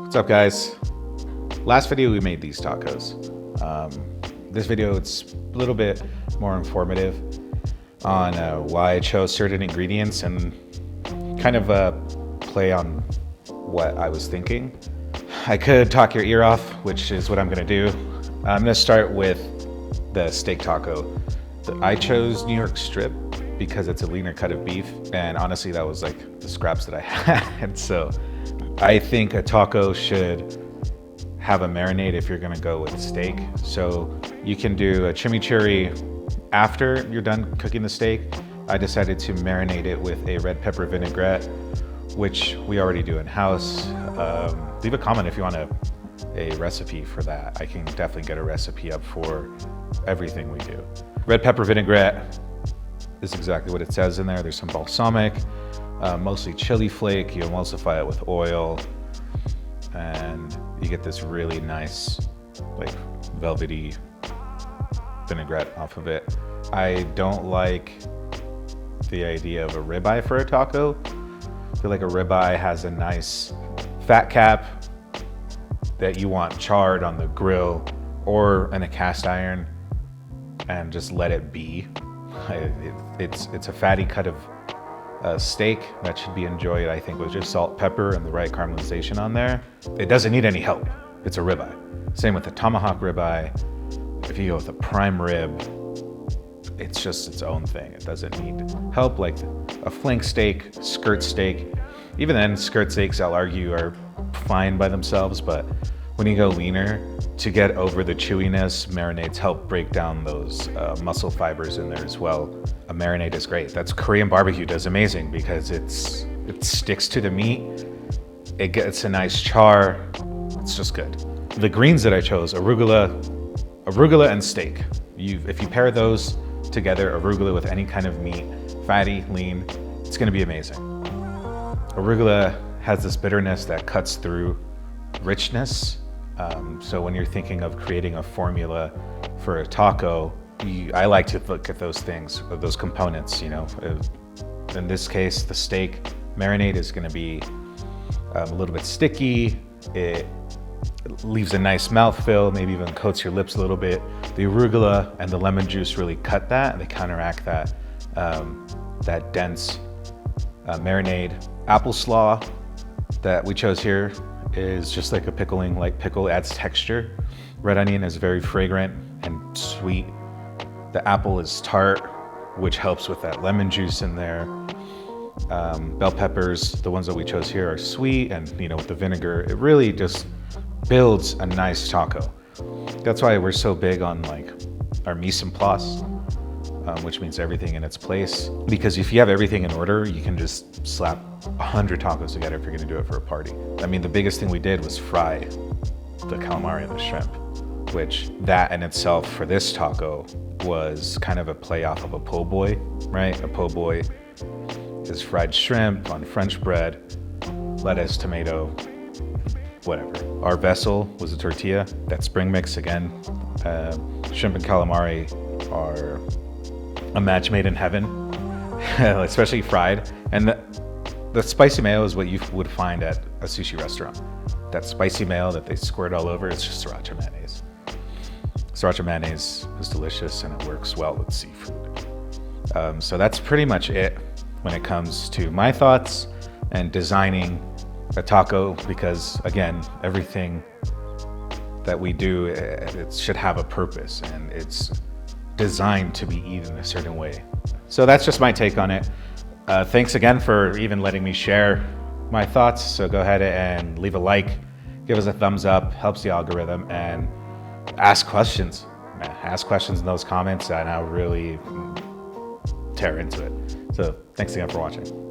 What's up, guys? Last video we made these tacos. This video it's a little bit more informative on why I chose certain ingredients and kind of play on what I was thinking. I could talk your ear off, which is what I'm gonna do. I'm gonna start with the steak taco. I chose New York strip because it's a leaner cut of beef, and honestly that was like the scraps that I had. So I think a taco should have a marinade if you're gonna go with steak. So you can do a chimichurri after you're done cooking the steak. I decided to marinate it with a red pepper vinaigrette, which we already do in-house. Leave a comment if you want a recipe for that. I can definitely get a recipe up for everything we do. Red pepper vinaigrette is exactly what it says in there. There's some balsamic, mostly chili flake. You emulsify it with oil, and you get this really nice, like, velvety vinaigrette off of it. I don't like the idea of a ribeye for a taco. I feel like a ribeye has a nice fat cap that you want charred on the grill or in a cast iron and just let it be. It's a fatty cut of steak that should be enjoyed, I think, with just salt, pepper, and the right caramelization on there. It doesn't need any help. It's a ribeye. Same with the tomahawk ribeye. If you go with a prime rib, it's just its own thing. It doesn't need help like a flank steak, skirt steak. Even then, skirt steaks, I'll argue, are fine by themselves, but when you go leaner, to get over the chewiness, marinades help break down those muscle fibers in there as well. A marinade is great. That's Korean barbecue does amazing because it sticks to the meat. It gets a nice char. It's just good. The greens that I chose, arugula and steak. If you pair those together, arugula with any kind of meat, fatty, lean, it's gonna be amazing. Arugula has this bitterness that cuts through richness. So when you're thinking of creating a formula for a taco, I like to look at those things, those components, you know. In this case, the steak marinade is gonna be a little bit sticky. It leaves a nice mouthfeel, maybe even coats your lips a little bit. The arugula and the lemon juice really cut that, and they counteract that dense marinade. Apple slaw that we chose here is just like a pickling light pickle, adds texture. Red onion is very fragrant and sweet. The apple is tart, which helps with that lemon juice in there. Bell peppers, the ones that we chose here, are sweet, and with the vinegar, it really just builds a nice taco. That's why we're so big on like our mise en place, which means everything in its place. Because if you have everything in order, you can just slap 100 tacos together if you're gonna do it for a party. I mean, the biggest thing we did was fry the calamari and the shrimp, which that in itself for this taco was kind of a play off of a po' boy, right? A po' boy is fried shrimp on French bread, lettuce, tomato, whatever. Our vessel was a tortilla. That spring mix again. Shrimp and calamari are a match made in heaven, especially fried. And the spicy mayo is what you would find at a sushi restaurant. That spicy mayo that they squirt all over, it's just sriracha mayonnaise. Sriracha mayonnaise is delicious and it works well with seafood. So that's pretty much it when it comes to my thoughts and designing a taco, because again, everything that we do, it should have a purpose and it's designed to be eaten a certain way. So that's just my take on it. Thanks again for even letting me share my thoughts. So go ahead and leave a like, give us a thumbs up, helps the algorithm, and ask questions. Ask questions in those comments and I'll really tear into it. So thanks again for watching.